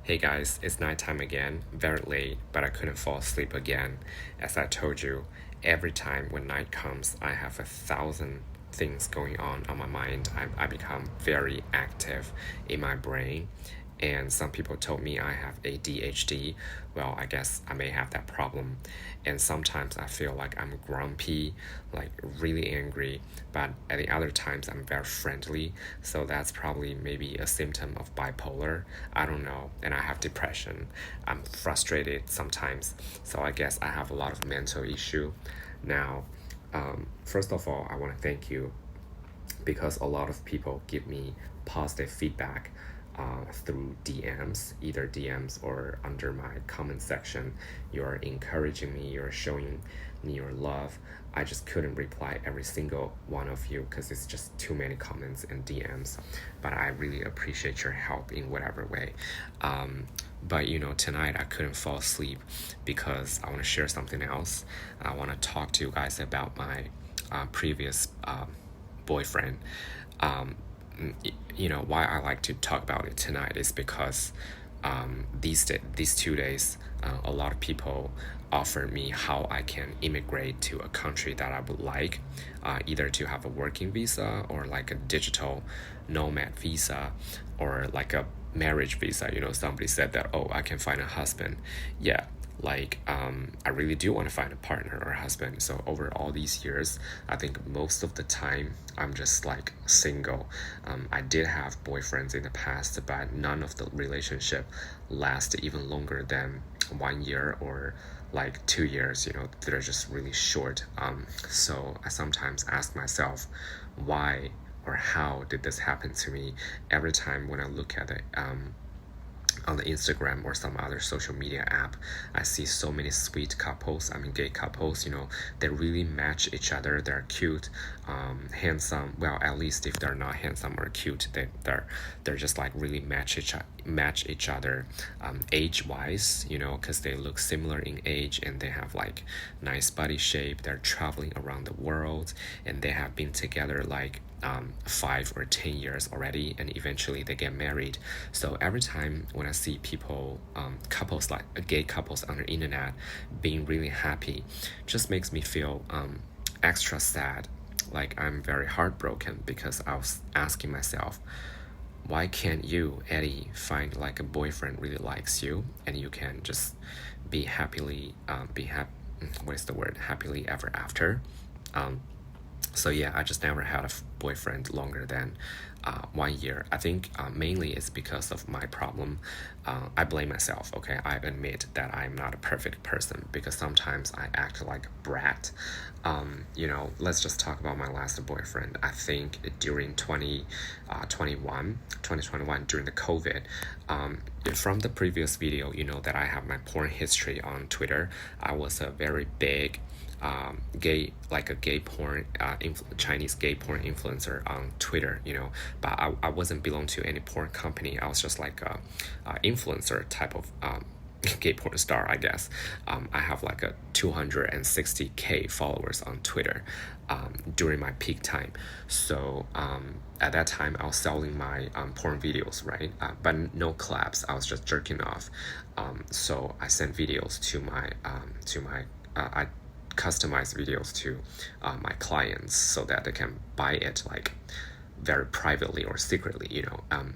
Hey guys, it's nighttime again, very late, but I couldn't fall asleep again. As I told you, every time when night comes, I have 1,000 things going on my mind. I become very active in my brain. And some people told me I have ADHD. Well, I guess I may have that problem. And sometimes I feel like I'm grumpy, like really angry, but at the other times I'm very friendly. So that's probably maybe a symptom of bipolar. I don't know. And I have depression. I'm frustrated sometimes. So I guess I have a lot of mental issue. Now, first of all, I want to thank you because a lot of people give me positive feedback through DMs, either DMs or under my comment section. You're encouraging me, you're showing me your love. I just couldn't reply every single one of you because it's just too many comments and DMs. But I really appreciate your help in whatever way. But tonight I couldn't fall asleep because I want to share something else. I want to talk to you guys about my previous boyfriend. Um, why I like to talk about it tonight is because these 2 days, a lot of people offer me how I can immigrate to a country that I would like, either to have a working visa or like a digital nomad visa or like a marriage visa. Somebody said that, oh, I can find a husband. Yeah, like I really do want to find a partner or a husband. So over all these years, I think most of the time I'm just like single. I did have boyfriends in the past, but none of the relationship lasted even longer than 1 year or like 2 years. They're just really short. So I sometimes ask myself, why or how did this happen to me? Every time when I look at it, on the Instagram or some other social media app, I see so many sweet couples, gay couples, they really match each other. They're cute, handsome. Well, at least if they're not handsome or cute, they're just like really match each other, age-wise, because they look similar in age and they have like nice body shape. They're traveling around the world and they have been together like 5 or 10 years already, and eventually they get married. So every time when I see people, couples like gay couples on the internet being really happy, just makes me feel extra sad. Like I'm very heartbroken because I was asking myself, why can't you, Eddie, find like a boyfriend really likes you and you can just be happily what is the word, happily ever after? So yeah, I just never had a boyfriend longer than 1 year. I think mainly it's because of my problem. I blame myself, okay? I admit that I'm not a perfect person because sometimes I act like a brat. Let's just talk about my last boyfriend. I think during 2021, during the COVID, from the previous video, that I have my porn history on Twitter. I was a very big Chinese gay porn influencer on Twitter, but I wasn't belong to any porn company. I was just like a influencer type of gay porn star, I guess. I have like a 260K followers on Twitter during my peak time. So at that time, I was selling my porn videos, right? But no collabs. I was just jerking off. So I sent videos to my I customize videos to my clients so that they can buy it like very privately or secretly,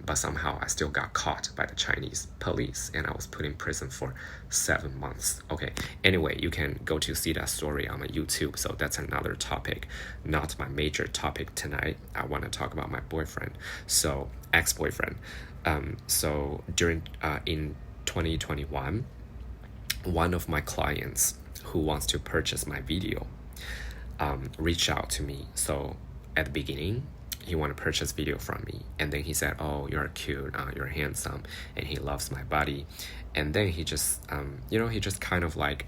but somehow I still got caught by the Chinese police and I was put in prison for 7 months. Okay, anyway, you can go to see that story on my YouTube. So that's another topic, not my major topic tonight. I want to talk about my boyfriend, so ex-boyfriend. So during in 2021, one of my clients who wants to purchase my video reached out to me. So at the beginning, he wanted to purchase video from me, and then he said, oh, you're cute, you're handsome, and he loves my body. And then he just he just kind of like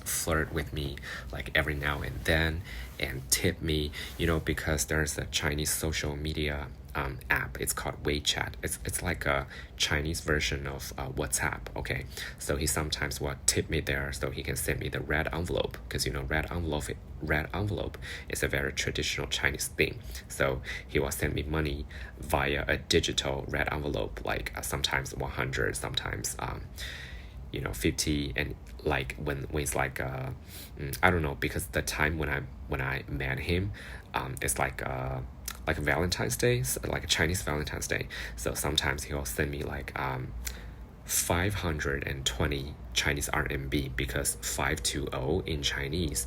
flirt with me like every now and then and tip me, because there's a Chinese social media app. It's called WeChat. It's like a Chinese version of WhatsApp. Okay, so he sometimes will tip me there so he can send me the red envelope, because red envelope is a very traditional Chinese thing. So he will send me money via a digital red envelope, like sometimes 100, sometimes 50, and like when it's like I don't know, because the time when I met him, it's like Valentine's Day, like a Chinese Valentine's Day. So sometimes he'll send me like 520 Chinese RMB, because 520 in Chinese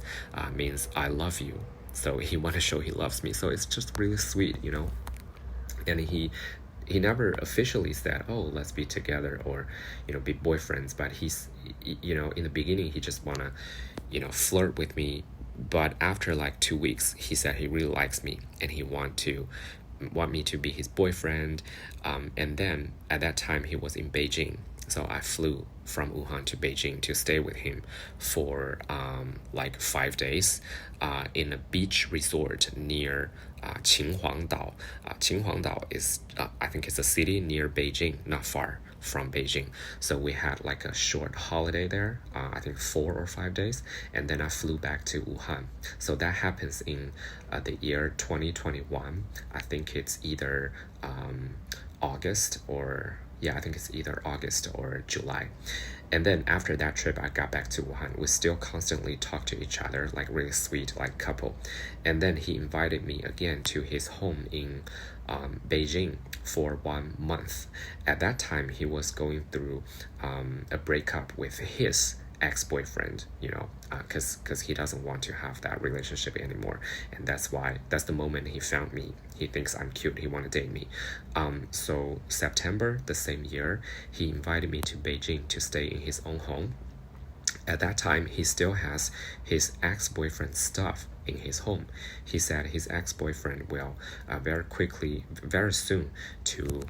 means I love you. So he want to show he loves me. So it's just really sweet, And he never officially said, oh, let's be together, or be boyfriends, but he's in the beginning he just wanna flirt with me. But after like 2 weeks, he said he really likes me and he want me to be his boyfriend. And then at that time he was in Beijing, so I flew from Wuhan to Beijing to stay with him for like 5 days in a beach resort near Qinhuangdao. Qinhuangdao is, I think it's a city near Beijing, not far from Beijing. So we had like a short holiday there, I think 4 or 5 days, and then I flew back to Wuhan. So that happens in the year 2021. I think it's either August or I think it's either August or July. And then after that trip, I got back to Wuhan. We still constantly talk to each other, like really sweet, like couple. And then he invited me again to his home in Beijing for 1 month. At that time, he was going through a breakup with his ex-boyfriend, because he doesn't want to have that relationship anymore. And that's the moment he found me. He thinks I'm cute, he want to date me. So September the same year, he invited me to Beijing to stay in his own home. At that time, he still has his ex-boyfriend's stuff in his home. He said his ex-boyfriend will very soon to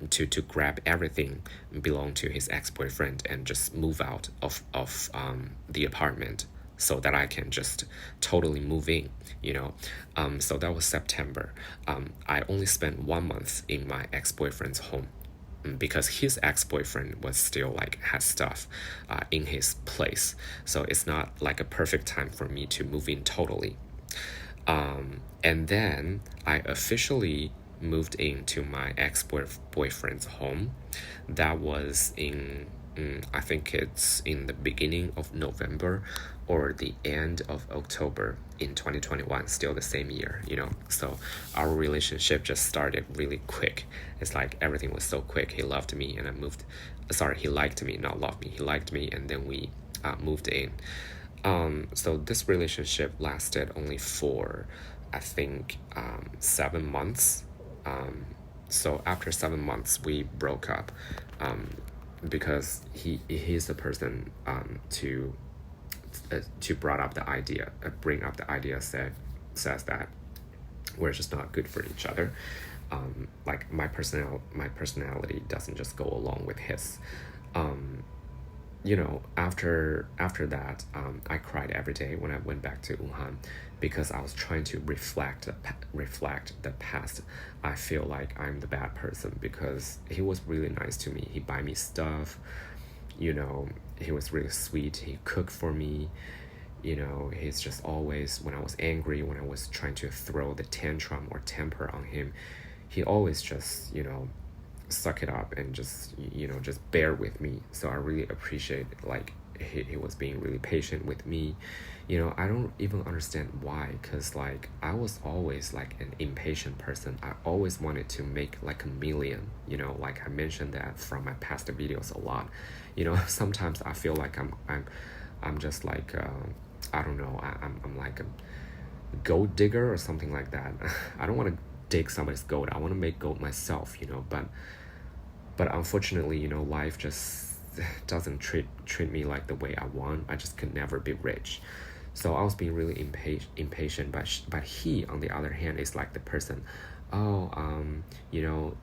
to grab everything belong to his ex-boyfriend and just move out of the apartment, so that I can just totally move in, So that was September. I only spent 1 month in my ex-boyfriend's home, because his ex-boyfriend was still like has stuff in his place. So it's not like a perfect time for me to move in totally. And then I officially moved into my ex-boyfriend's home. That was in I think it's in the beginning of November or the end of October in 2021, still the same year, So our relationship just started really quick. It's like everything was so quick. He loved me and he liked me, not loved me. He liked me, and then we moved in. So this relationship lasted only for, I think, 7 months. So after 7 months, we broke up, because he's the person to bring up the idea, says that we're just not good for each other. Like my personality doesn't just go along with his. After that, I cried every day when I went back to Wuhan, because I was trying to reflect the past. I feel like I'm the bad person, because he was really nice to me. He buy me stuff, he was really sweet. He cooked for me. He's just always, when I was angry, when I was trying to throw the tantrum or temper on him, he always just, suck it up and just bear with me. So I really appreciate, like, he was being really patient with me. I don't even understand why, because like I was always like an impatient person. I always wanted to make like a million, like I mentioned that from my past videos a lot. Sometimes I feel like I'm just like I don't know, I'm like a gold digger or something like that. I don't want to dig somebody's gold. I want to make gold myself, but unfortunately, life just doesn't treat me like the way I want. I just could never be rich. So I was being really impatient, but he, on the other hand, is like the person,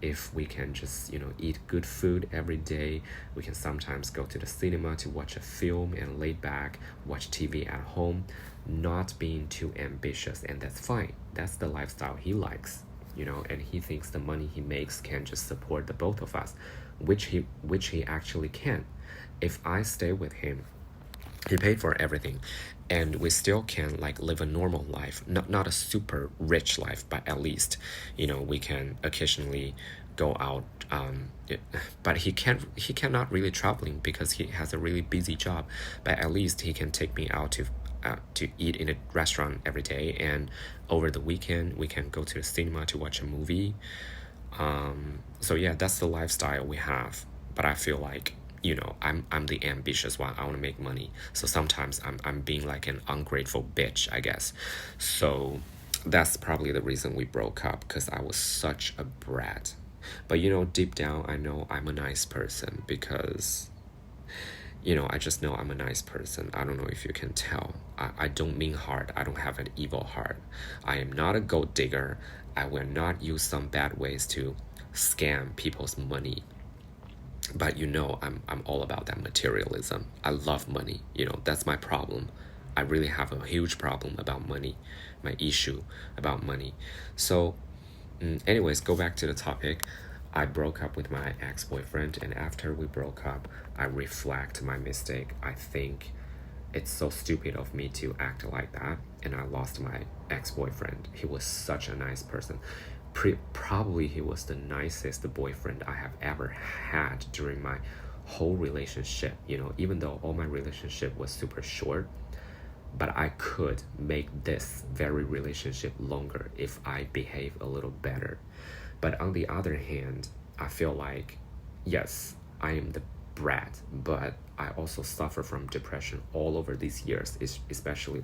if we can just, eat good food every day, we can sometimes go to the cinema to watch a film and lay back, watch TV at home, not being too ambitious, and that's fine. That's the lifestyle he likes. and he thinks the money he makes can just support the both of us, which he actually can. If I stay with him, he paid for everything, and we still can like live a normal life, not a super rich life, but at least we can occasionally go out. But he cannot really traveling because he has a really busy job, but at least he can take me out to eat in a restaurant every day, and over the weekend we can go to the cinema to watch a movie. So yeah, that's the lifestyle we have. But I feel like I'm the ambitious one. I want to make money. So sometimes I'm being like an ungrateful bitch, I guess. So that's probably the reason we broke up, because I was such a brat. But deep down, I know I'm a nice person because I just know I'm a nice person. I don't know if you can tell. I don't mean hard. I don't have an evil heart. I am not a gold digger. I will not use some bad ways to scam people's money. But I'm all about that materialism. I love money. That's my problem. I really have a huge problem about money, my issue about money. So, anyways, go back to the topic. I broke up with my ex-boyfriend, and after we broke up, I reflect my mistake. I think it's so stupid of me to act like that, and I lost my ex-boyfriend. He was such a nice person. Probably he was the nicest boyfriend I have ever had during my whole relationship. Even though all my relationship was super short, but I could make this very relationship longer if I behave a little better. But on the other hand, I feel like, yes, I am the brat, but I also suffer from depression all over these years, especially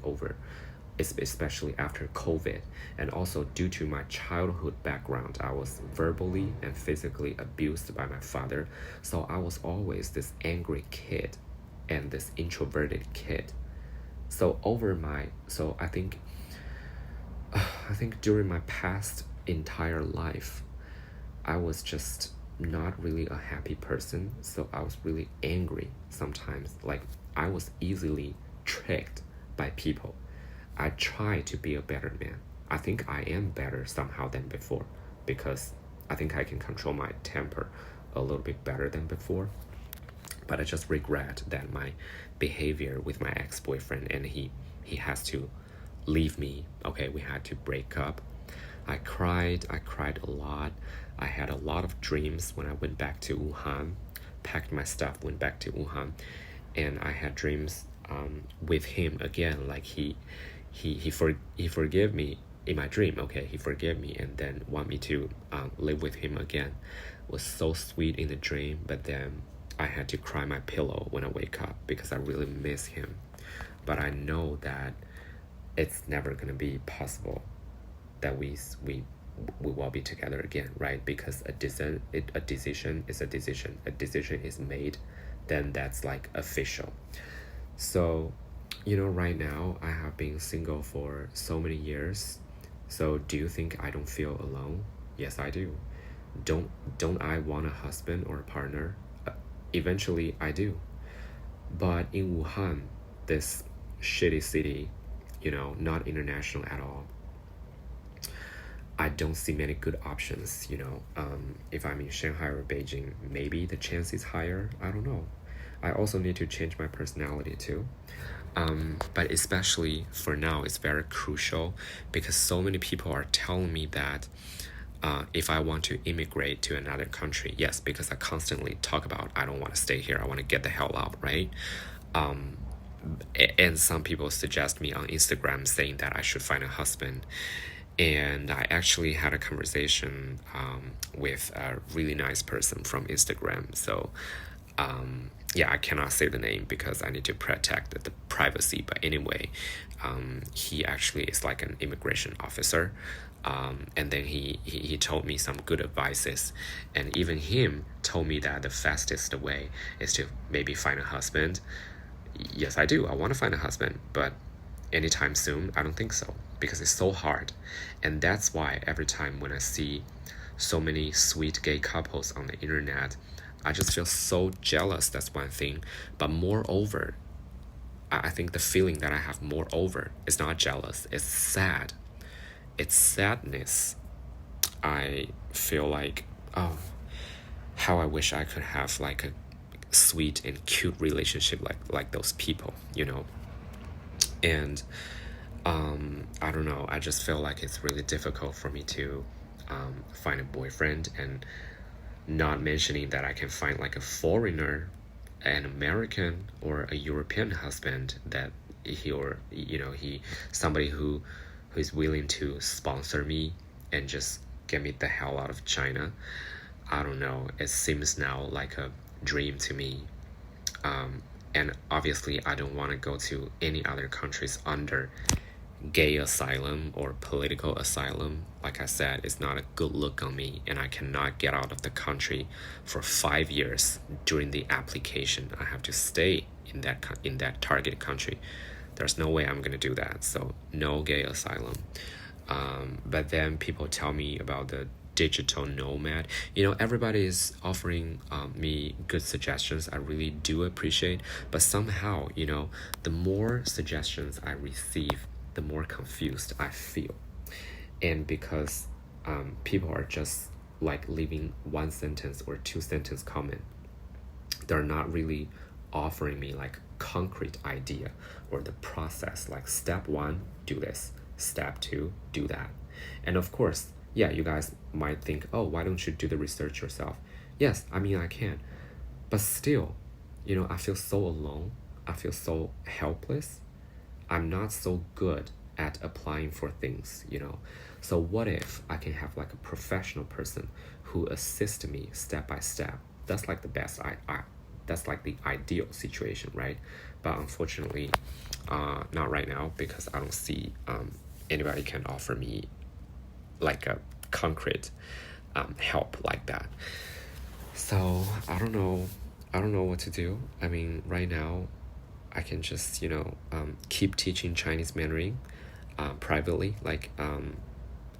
after COVID. And also due to my childhood background, I was verbally and physically abused by my father. So I was always this angry kid and this introverted kid. So I think during my past entire life, I was just not really a happy person. So I was really angry sometimes. Like, I was easily tricked by people. I try to be a better man. I think I am better somehow than before, because I think I can control my temper a little bit better than before. But I just regret that my behavior with my ex-boyfriend, and he has to leave me. Okay, we had to break up. I cried a lot. I had a lot of dreams when I went back to Wuhan, packed my stuff, went back to Wuhan, and I had dreams with him again. Like he forgave me in my dream. Okay, he forgave me and then want me to live with him again. It was so sweet in the dream, but then I had to cry my pillow when I wake up because I really miss him. But I know that it's never gonna be possible that we will be together again, right? Because a decision is a decision. A decision is made, then that's like official. So, right now I have been single for so many years. So do you think I don't feel alone? Yes, I do. Don't I want a husband or a partner? Eventually I do. But in Wuhan, this shitty city, not international at all, I don't see many good options. If I'm in Shanghai or Beijing, maybe the chance is higher. I don't know. I also need to change my personality too. But especially for now, it's very crucial because so many people are telling me that if I want to immigrate to another country, yes, because I constantly talk about I don't want to stay here, I want to get the hell out, right? And some people suggest me on Instagram saying that I should find a husband. And I actually had a conversation with a really nice person from Instagram. So yeah, I cannot say the name because I need to protect the privacy. But anyway, he actually is like an immigration officer. And then he told me some good advices. And even him told me that the fastest way is to maybe find a husband. Yes, I do. I want to find a husband. But anytime soon, I don't think so. Because it's so hard. And that's why every time when I see so many sweet gay couples on the internet, I just feel so jealous. That's one thing. But moreover, I think the feeling that I have moreover is not jealous. It's sad. It's sadness. I feel like, oh, how I wish I could have like a sweet and cute relationship like those people, you know. And I don't know, I just feel like it's really difficult for me to find a boyfriend, and not mentioning that I can find like a foreigner, an American or a European husband, that he, or he, somebody who is willing to sponsor me and just get me the hell out of China. I don't know, it seems now like a dream to me. And obviously I don't want to go to any other countries under gay asylum or political asylum. Like I said, it's not a good look on me, and I cannot get out of the country for 5 years during the application. I have to stay in that target country. There's no way I'm gonna do that. So no gay asylum. But then people tell me about the digital nomad. Everybody is offering me good suggestions. I really do appreciate, but somehow, the more suggestions I receive, the more confused I feel. And because people are just like leaving one sentence or two sentence comment, they're not really offering me like concrete idea or the process, like step 1 do this, step 2 do that. And of course, yeah, you guys might think, oh, why don't you do the research yourself? Yes, I mean, I can, but still, I feel so alone. I feel so helpless. I'm not so good at applying for things. So what if I can have like a professional person who assists me step by step? That's like the best. That's like the ideal situation, right? But unfortunately, not right now, because I don't see anybody can offer me like a concrete help like that. So I don't know what to do. I mean, right now I can just keep teaching Chinese Mandarin privately, like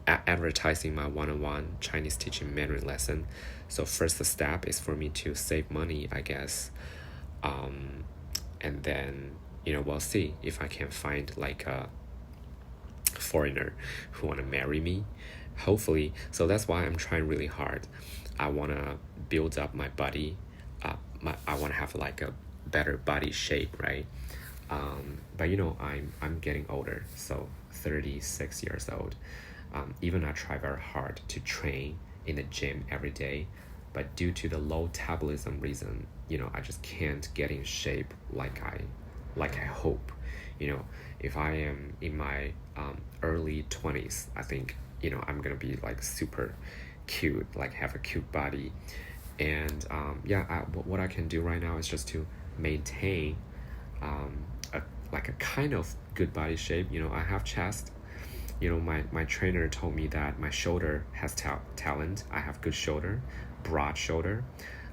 advertising my one-on-one Chinese teaching Mandarin lesson. So first step is for me to save money, I guess, and then we'll see if I can find like a foreigner who want to marry me, hopefully. So that's why I'm trying really hard. I want to build up my body. I want to have like a better body shape, right? But I'm getting older, so 36 years old. Even I try very hard to train in the gym every day, but due to the low metabolism reason, I just can't get in shape like I hope. If I am in my early 20s, I think I'm gonna be like super cute, like have a cute body. And what I can do right now is just to maintain a kind of good body shape. I have chest. My trainer told me that my shoulder has talent. I have good shoulder, broad shoulder.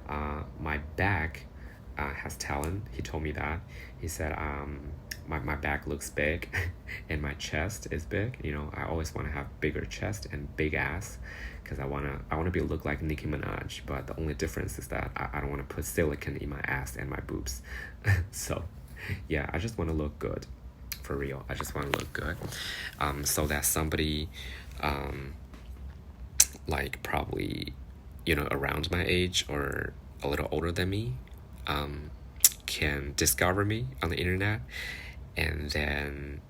My back has talent. He told me that. He said my back looks big and my chest is big. I always want to have bigger chest and big ass, because I wanna look like Nicki Minaj. But the only difference is that I don't want to put silicone in my ass and my boobs. So yeah, I just want to look good. For real, I just want to look good, so that somebody like probably around my age or a little older than me can discover me on the internet, and then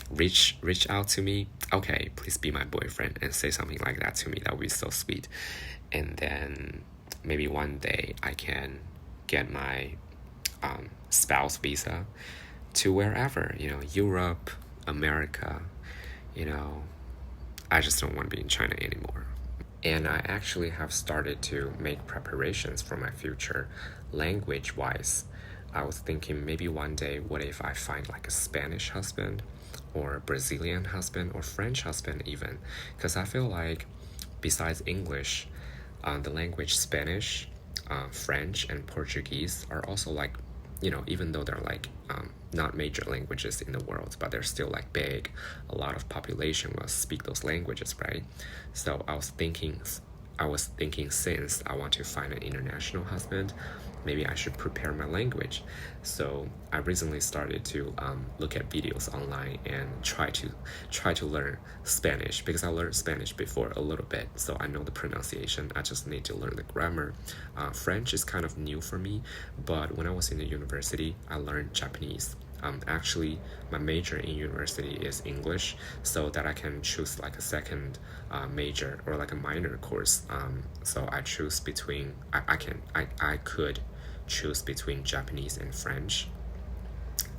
reach out to me. Okay, please be my boyfriend, and say something like that to me. That would be so sweet. And then maybe one day I can get my spouse visa to wherever, Europe, America. I just don't want to be in China anymore. And I actually have started to make preparations for my future language wise. I was thinking maybe one day, what if I find like a Spanish husband or a Brazilian husband or French husband even? Because I feel like besides English, the language Spanish, French, and Portuguese are also like, even though they're like not major languages in the world, but they're still like big. A lot of population will speak those languages, right? So I was thinking I was thinking, since I want to find an international husband, maybe I should prepare my language. So I recently started to look at videos online and try to learn Spanish, because I learned Spanish before a little bit, so I know the pronunciation. I just need to learn the grammar. French is kind of new for me, but when I was in the university, I learned Japanese. Actually, my major in university is English, so that I can choose like a second major or like a minor course. So I choose between I could choose between Japanese and French.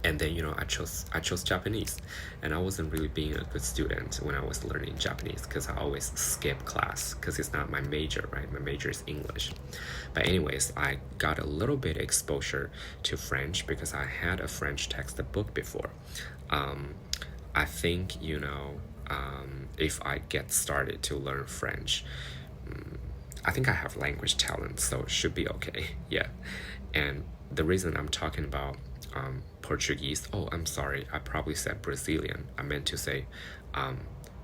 And then I chose Japanese, and I wasn't really being a good student when I was learning Japanese, because I always skip class because it's not my major, right? My major is English. But anyways, I got a little bit exposure to French because I had a French textbook before. I think if I get started to learn French, I think I have language talent, so it should be okay. Yeah. And the reason I'm talking about Portuguese, oh, I'm sorry, I probably said Brazilian. I meant to say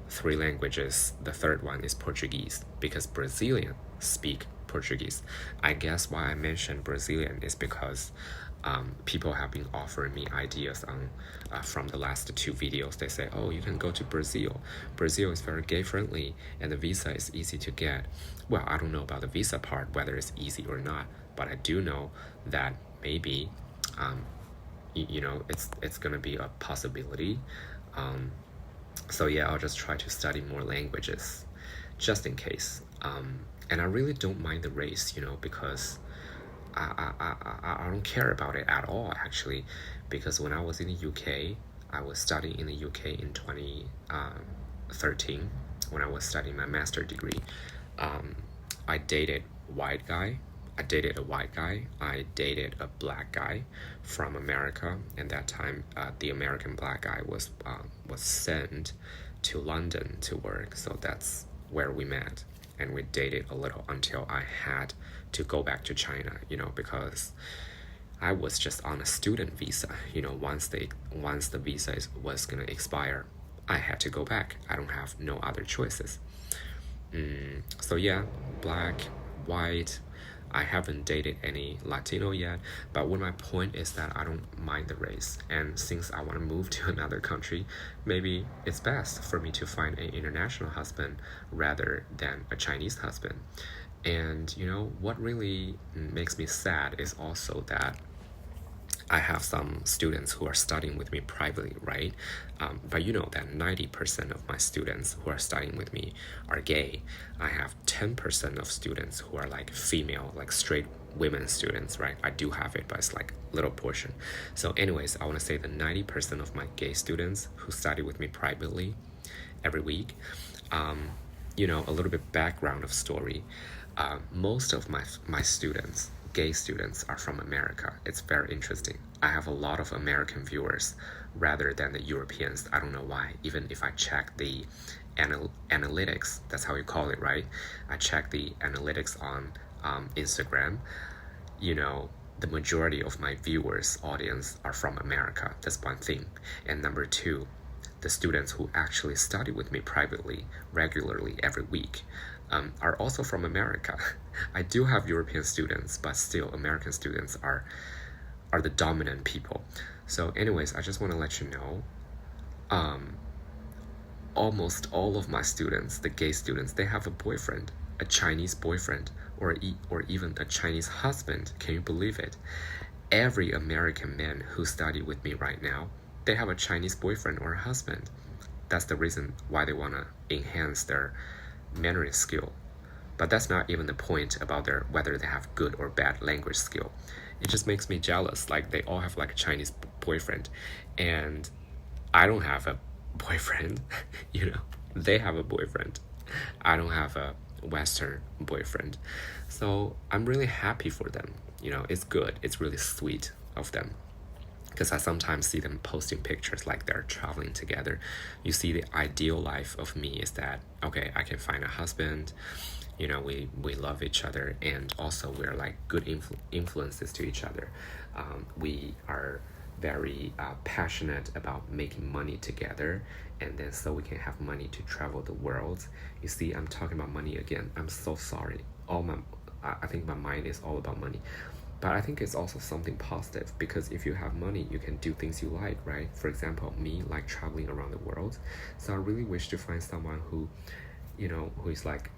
3 languages. The third one is Portuguese, because Brazilian speak Portuguese. I guess why I mentioned Brazilian is because people have been offering me ideas on from the last 2 videos. They say, oh, you can go to Brazil. Brazil is very gay friendly and the visa is easy to get. Well, I don't know about the visa part, whether it's easy or not, but I do know that maybe it's gonna be a possibility. So yeah, I'll just try to study more languages just in case. And I really don't mind the race, because I don't care about it at all, actually, because when I was in the UK, I was studying in the UK in 2013 when I was studying my master's degree. I dated a white guy. I dated a black guy from America, and that time the American black guy was sent to London to work, so that's where we met, and we dated a little until I had to go back to China, because I was just on a student visa. Once the visa was gonna expire, I had to go back. I don't have no other choices. So yeah, black, white. I haven't dated any Latino yet, but what my point is that I don't mind the race, and since I want to move to another country, maybe it's best for me to find an international husband rather than a Chinese husband. And what really makes me sad is also that I have some students who are studying with me privately, right? But that 90% of my students who are studying with me are gay. I have 10% of students who are like female, like straight women students, right? I do have it, but it's like a little portion. So anyways, I want to say the 90% of my gay students who study with me privately every week, a little bit background of story. Most of my students, gay students, are from America. It's very interesting. I have a lot of American viewers rather than the Europeans. I don't know why. Even if I check the analytics, that's how you call it, right? I check the analytics on Instagram. The majority of my viewers audience are from America. That's one thing. And number 2, the students who actually study with me privately regularly every week are also from America. I do have European students, but still American students are the dominant people. So anyways, I just want to let you know, almost all of my students, the gay students, they have a boyfriend, a Chinese boyfriend, or even a Chinese husband. Can you believe it? Every American man who study with me right now, they have a Chinese boyfriend or a husband. That's the reason why they want to enhance their Mandarin skill. But that's not even the point about whether they have good or bad language skill. It just makes me jealous. Like, they all have like a Chinese boyfriend, and I don't have a boyfriend. They have a boyfriend. I don't have a Western boyfriend. So I'm really happy for them. It's good. It's really sweet of them, because I sometimes see them posting pictures like they're traveling together. You see, the ideal life of me is that, okay, I can find a husband, we love each other, and also we're like good influences to each other. We are very passionate about making money together, and then so we can have money to travel the world. You see, I'm talking about money again. I'm so sorry. I think my mind is all about money. But I think it's also something positive, because if you have money, you can do things you like, right? For example, me, like traveling around the world. So I really wish to find someone who, who is like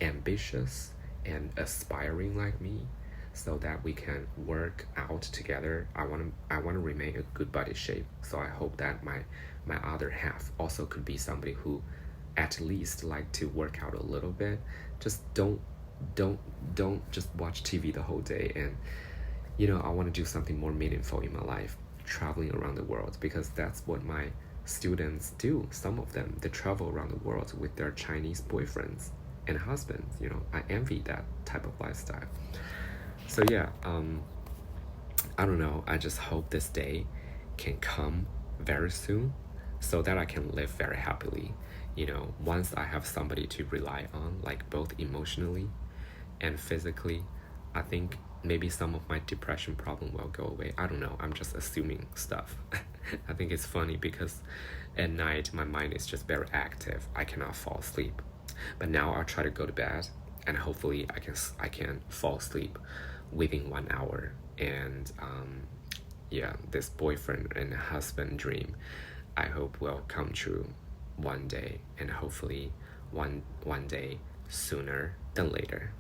ambitious and aspiring like me, so that we can work out together. I want to remain a good body shape. So I hope that my other half also could be somebody who at least like to work out a little bit. Just don't don't just watch TV the whole day. And I want to do something more meaningful in my life, traveling around the world, because that's what my students do. Some of them, they travel around the world with their Chinese boyfriends and husbands. I envy that type of lifestyle. So yeah, I don't know, I just hope this day can come very soon, so that I can live very happily. Once I have somebody to rely on, like both emotionally and physically, I think maybe some of my depression problem will go away. I don't know, I'm just assuming stuff. I think it's funny because at night my mind is just very active. I cannot fall asleep. But now I'll try to go to bed, and hopefully I can fall asleep within 1 hour. And yeah, this boyfriend and husband dream, I hope will come true one day, and hopefully one day sooner than later.